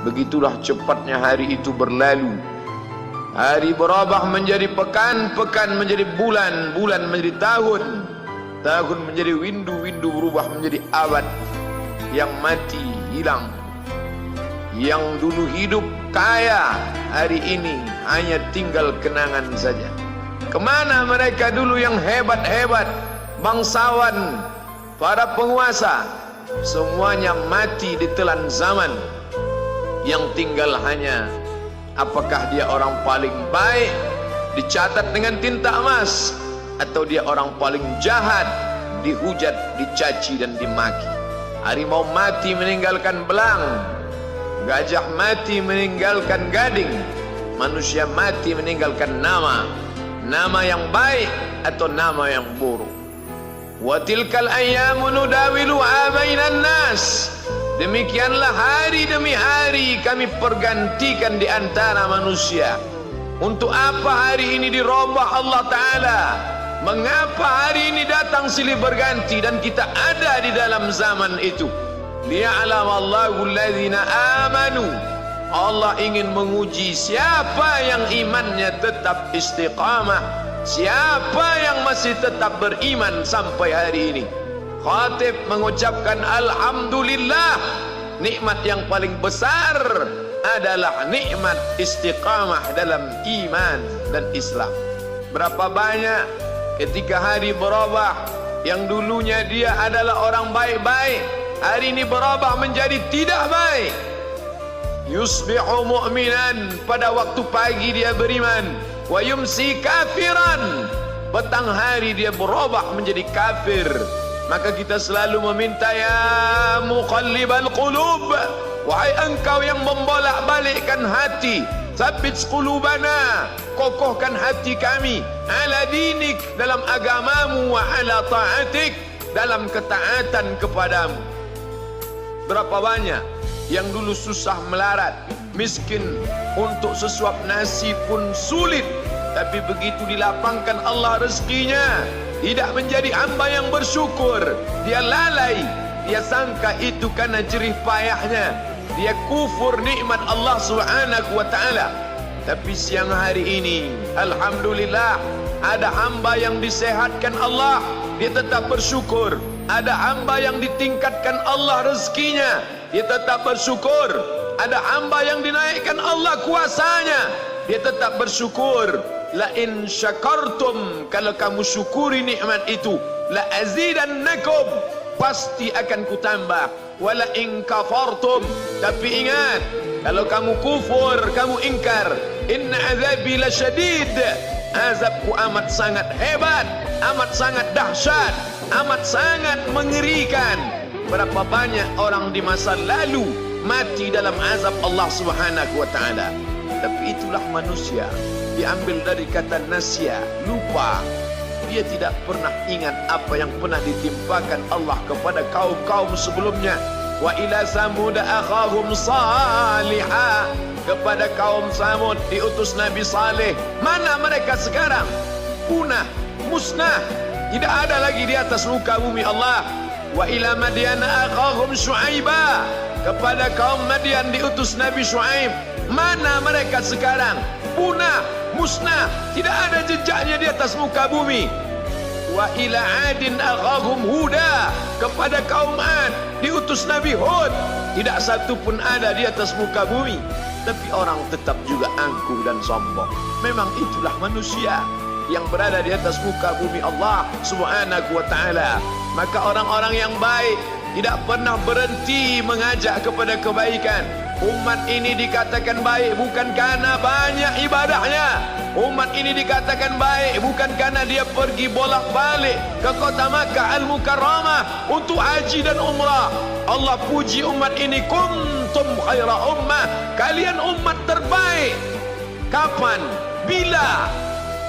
Begitulah cepatnya hari itu berlalu. Hari berubah menjadi pekan, pekan menjadi bulan, bulan menjadi tahun, tahun menjadi windu, windu berubah menjadi abad. Yang mati hilang, yang dulu hidup kaya, hari ini hanya tinggal kenangan saja. Kemana mereka dulu yang hebat-hebat, bangsawan, para penguasa? Semuanya mati ditelan zaman. Yang tinggal hanya apakah dia orang paling baik, dicatat dengan tinta emas, atau dia orang paling jahat, dihujat, dicaci dan dimaki. Harimau mati meninggalkan belang, gajah mati meninggalkan gading, manusia mati meninggalkan nama, nama yang baik atau nama yang buruk. Wa tilkal ayyamu nudawiluha bainan nas. Demikianlah hari demi hari kami pergantikan di antara manusia. Untuk apa hari ini dirubah Allah Ta'ala? Mengapa hari ini datang silih berganti dan kita ada di dalam zaman itu? Liya'lamallahu alladhina amanu. Allah ingin menguji siapa yang imannya tetap istiqamah, siapa yang masih tetap beriman sampai hari ini. Khatib mengucapkan alhamdulillah, nikmat yang paling besar adalah nikmat istiqamah dalam iman dan Islam. Berapa banyak ketika hari berubah, yang dulunya dia adalah orang baik-baik, hari ini berubah menjadi tidak baik. Yusbihu mu'minan, pada waktu pagi dia beriman, wa yumsi kafiran, petang hari dia berubah menjadi kafir. Maka kita selalu meminta, ya muqallibal qulub, wahai engkau yang membolak-balikkan hati, tsabbit qulubana, kokohkan hati kami, ala dinik, dalam agamamu, wa ala ta'atik, dalam ketaatan kepadamu. Berapa banyak yang dulu susah melarat, miskin, untuk sesuap nasi pun sulit, tapi begitu dilapangkan Allah rezekinya, tidak menjadi hamba yang bersyukur. Dia lalai, dia sangka itu karena jerih payahnya, dia kufur nikmat Allah Subhanahu wa ta'ala. Tapi siang hari ini, alhamdulillah, ada hamba yang disehatkan Allah, dia tetap bersyukur. Ada hamba yang ditingkatkan Allah rezekinya, dia tetap bersyukur. Ada hamba yang dinaikkan Allah kuasanya, dia tetap bersyukur. La in syakartum, kalau kamu syukuri nikmat itu, la azidannakum, pasti akan kutambah. Wala in kafartum, tapi ingat, kalau kamu kufur, kamu ingkar, inna azabi lasyadid, azabku amat sangat hebat, amat sangat dahsyat, amat sangat mengerikan. Berapa banyak orang di masa lalu mati dalam azab Allah Subhanahu wa ta'ala. Tapi itulah manusia, diambil dari kata nasya, lupa. Dia tidak pernah ingat apa yang pernah ditimpakan Allah kepada kaum-kaum sebelumnya. Wa ila samud akhahum salihah, kepada kaum Samud diutus Nabi Saleh. Mana mereka sekarang? Punah, musnah, tidak ada lagi di atas muka bumi Allah. Wa ila madyana akhahum syuaiba, kepada kaum Madian diutus Nabi Syuaib. Mana mereka sekarang? Punah, musnah, tidak ada jejaknya di atas muka bumi. Wa ila adin akhahum huda, kepada kaum Ad diutus Nabi Hud. Tidak satu pun ada di atas muka bumi. Tapi orang tetap juga angkuh dan sombong. Memang itulah manusia yang berada di atas muka bumi Allah Subhanahu wa ta'ala. Maka orang-orang yang baik tidak pernah berhenti mengajak kepada kebaikan. Umat ini dikatakan baik bukan karena banyak ibadahnya. Umat ini dikatakan baik bukan karena dia pergi bolak-balik ke kota Makkah Al-Mukarramah untuk haji dan umrah. Allah puji umat ini, kuntum khaira ummah, kalian umat terbaik. Kapan? Bila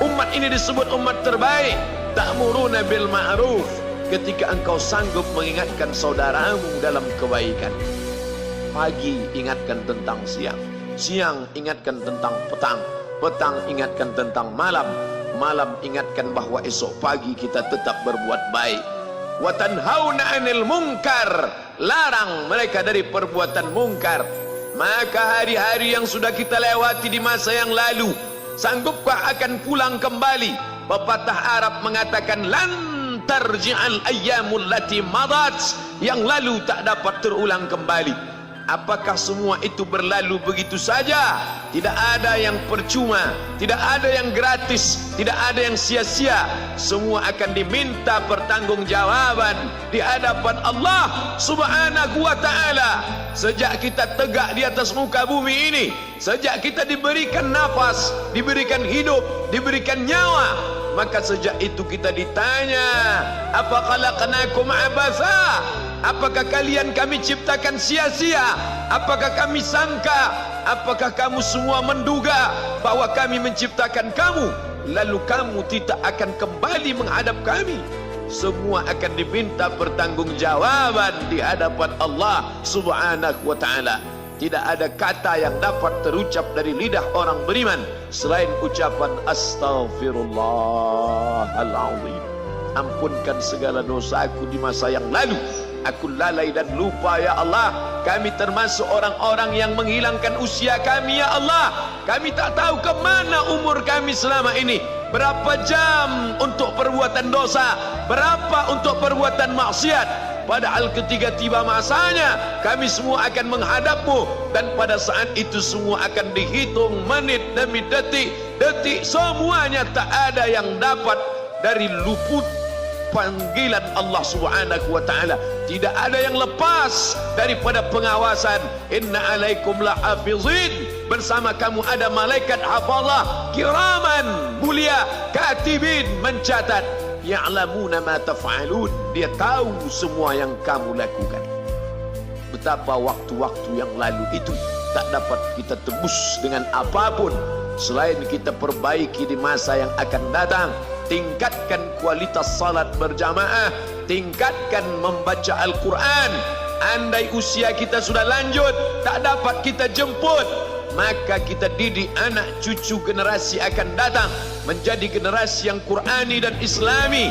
umat ini disebut umat terbaik? Ta'muruna bil ma'ruf, ketika engkau sanggup mengingatkan saudaramu dalam kebaikan. Pagi ingatkan tentang siang, siang ingatkan tentang petang, petang ingatkan tentang malam, malam ingatkan bahwa esok pagi kita tetap berbuat baik. Wa tanhauna 'anil munkar, larang mereka dari perbuatan mungkar. Maka hari-hari yang sudah kita lewati di masa yang lalu, sanggupkah akan pulang kembali? Pepatah Arab mengatakan lan tarji'al ayyamul lati madat, yang lalu tak dapat terulang kembali. Apakah semua itu berlalu begitu saja? Tidak ada yang percuma, tidak ada yang gratis, tidak ada yang sia-sia. Semua akan diminta pertanggungjawaban di hadapan Allah Subhanahu wa ta'ala. Sejak kita tegak di atas muka bumi ini, sejak kita diberikan nafas, diberikan hidup, diberikan nyawa, maka sejak itu kita ditanya, apa khalaqnakum abatha? Apakah kalian kami ciptakan sia-sia? Apakah kami sangka? Apakah kamu semua menduga bahwa kami menciptakan kamu lalu kamu tidak akan kembali menghadap kami? Semua akan diminta pertanggungjawaban di hadapan Allah Subhanahu wa ta'ala. Tidak ada kata yang dapat terucap dari lidah orang beriman selain ucapan Astaghfirullahaladzim. Ampunkan segala dosaku di masa yang lalu. Aku lalai dan lupa ya Allah. Kami termasuk orang-orang yang menghilangkan usia kami ya Allah. Kami tak tahu ke mana umur kami selama ini. Berapa jam untuk perbuatan dosa, berapa untuk perbuatan maksiat. Padahal ketika tiba masanya, kami semua akan menghadapmu, dan pada saat itu semua akan dihitung menit demi detik. Detik semuanya tak ada yang dapat dari luput panggilan Allah Subhanahu wa ta'ala. Tidak ada yang lepas daripada pengawasan. Inna alaikum lahafizin, bersama kamu ada malaikat hafazah kiraman mulia, katibin mencatat, ya'lamuna ma taf'alun, dia tahu semua yang kamu lakukan. Betapa waktu-waktu yang lalu itu tak dapat kita tebus dengan apapun selain kita perbaiki di masa yang akan datang. Tingkatkan kualitas salat berjamaah, tingkatkan membaca Al-Quran. Andai usia kita sudah lanjut, tak dapat kita jemput, maka kita didik anak cucu generasi akan datang menjadi generasi yang Qurani dan Islami.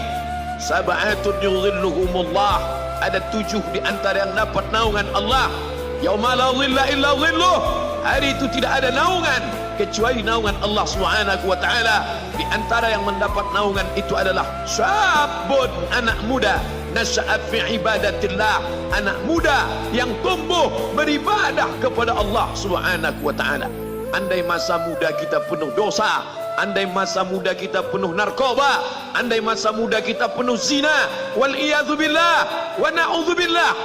Sab'atun yudhilluhumullah, ada 7 di antara yang dapat naungan Allah. Yauma la dhilla illa dhilluh, hari itu tidak ada naungan kecuali naungan Allah Subhanahu wa ta'ala. Di antara yang mendapat naungan itu adalah syabun, anak muda, nasya'a fi ibadatillah, anak muda yang tumbuh beribadah kepada Allah Subhanahu wa ta'ala. Andai masa muda kita penuh dosa, andai masa muda kita penuh narkoba, andai masa muda kita penuh zina, wal iyadzubillah wa na'udzubillah,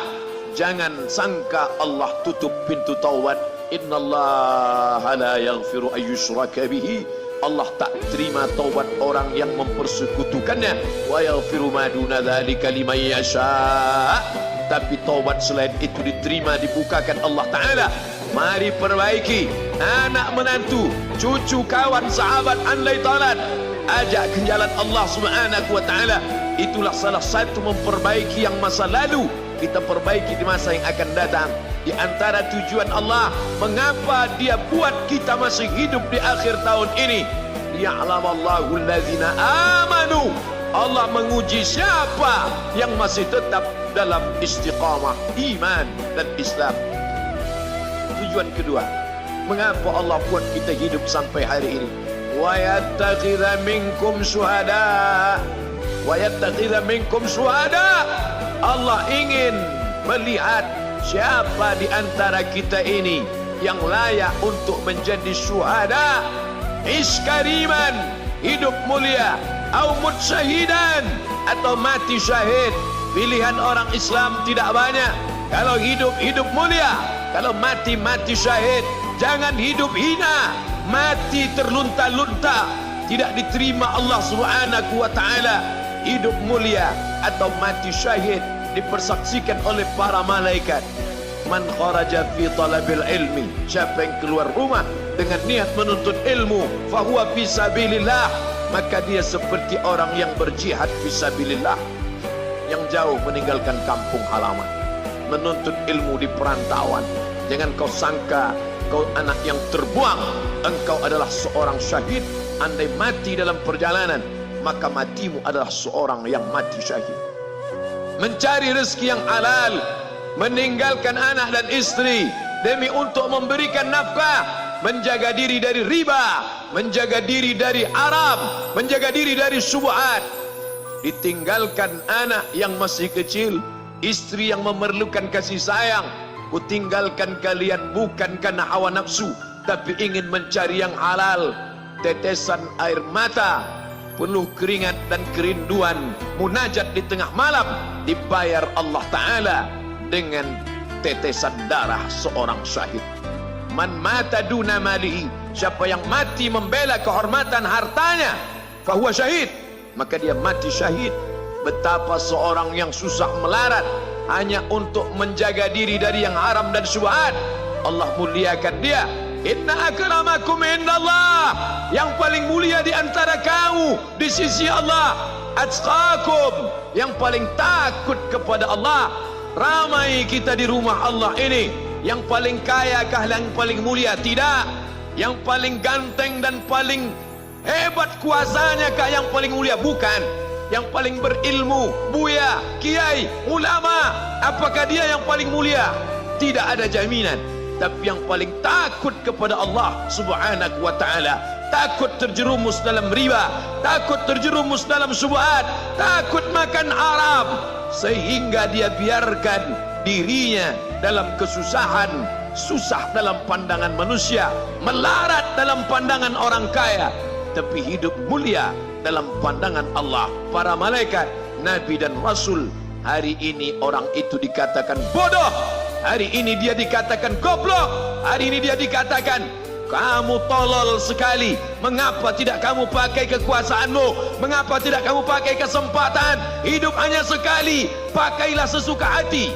jangan sangka Allah tutup pintu taubat. Innallaha la yaghfiru ayyushraka bihi, Allah tak terima taubat orang yang mempersekutukannya. Wa yaghfiru ma duna dzalika liman yasha, tapi taubat selain itu diterima, dibukakan Allah Ta'ala. Mari perbaiki anak menantu, cucu, kawan, sahabat, andai talat, ajak ke jalan Allah Subhanahu wa ta'ala. Itulah salah satu memperbaiki yang masa lalu, kita perbaiki di masa yang akan datang. Di antara tujuan Allah mengapa dia buat kita masih hidup di akhir tahun ini, liya'lamallahu allazina amanu, Allah menguji siapa yang masih tetap dalam istiqamah iman dan Islam. Tujuan kedua, mengapa Allah buat kita hidup sampai hari ini? Wa yattakhidha minkum syuhada, wa yattakhidha minkum syuhada, Allah ingin melihat siapa di antara kita ini yang layak untuk menjadi syuhada, iskariman, hidup mulia, au mutsyahidan, atau mati syahid. Pilihan orang Islam tidak banyak. Kalau hidup, hidup mulia. Kalau mati, mati syahid. Jangan hidup hina, mati terlunta-lunta, tidak diterima Allah Subhanahu wa ta'ala. Hidup mulia atau mati syahid dipersaksikan oleh para malaikat. Man kharaja fi talabil ilmi, siapa yang keluar rumah dengan niat menuntut ilmu, fahuwa fi sabilillah, maka dia seperti orang yang berjihad fi sabilillah, yang jauh meninggalkan kampung halaman, menuntut ilmu di perantauan. Jangan kau sangka kau anak yang terbuang, engkau adalah seorang syahid. Andai mati dalam perjalanan, maka matimu adalah seorang yang mati syahid. Mencari rezeki yang halal, meninggalkan anak dan istri, demi untuk memberikan nafkah, menjaga diri dari riba, menjaga diri dari haram, menjaga diri dari syubhat. Ditinggalkan anak yang masih kecil, istri yang memerlukan kasih sayang. Kutinggalkan kalian bukan karena hawa nafsu, tapi ingin mencari yang halal. Tetesan air mata, penuh keringat dan kerinduan, munajat di tengah malam, dibayar Allah Ta'ala dengan tetesan darah seorang syahid. Man mata duna malihi, siapa yang mati membela kehormatan hartanya, fahuwa syahid, maka dia mati syahid. Betapa seorang yang susah melarat hanya untuk menjaga diri dari yang haram dan syubhat, Allah muliakan dia. Inna akramakum indallah, yang paling mulia di antara kamu di sisi Allah, atqakum, yang paling takut kepada Allah. Ramai kita di rumah Allah ini, yang paling kaya kah yang paling mulia? Tidak. Yang paling ganteng dan paling hebat kuasanya kah yang paling mulia? Bukan. Yang paling berilmu, buya, kiai, ulama, apakah dia yang paling mulia? Tidak ada jaminan. Tapi yang paling takut kepada Allah Subhanahu wa ta'ala, takut terjerumus dalam riba, takut terjerumus dalam syubhat, takut makan haram, sehingga dia biarkan dirinya dalam kesusahan, susah dalam pandangan manusia, melarat dalam pandangan orang kaya, tapi hidup mulia dalam pandangan Allah, para malaikat, nabi dan rasul. Hari ini orang itu dikatakan bodoh, hari ini dia dikatakan goblok, hari ini dia dikatakan kamu tolol sekali. Mengapa tidak kamu pakai kekuasaanmu? Mengapa tidak kamu pakai kesempatan? Hidup hanya sekali, pakailah sesuka hati.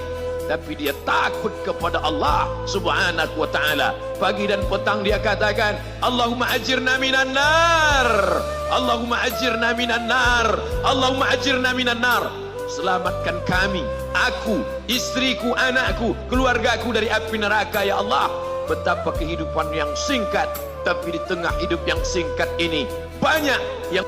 Tapi dia takut kepada Allah Subhanahu wa ta'ala. Pagi dan petang dia katakan, Allahumma ajirna minan nar, Allahumma ajirna minan nar, Allahumma ajirna minan nar. Selamatkan kami, aku, istriku, anakku, keluargaku dari api neraka ya Allah. Betapa kehidupan yang singkat, tapi di tengah hidup yang singkat ini banyak yang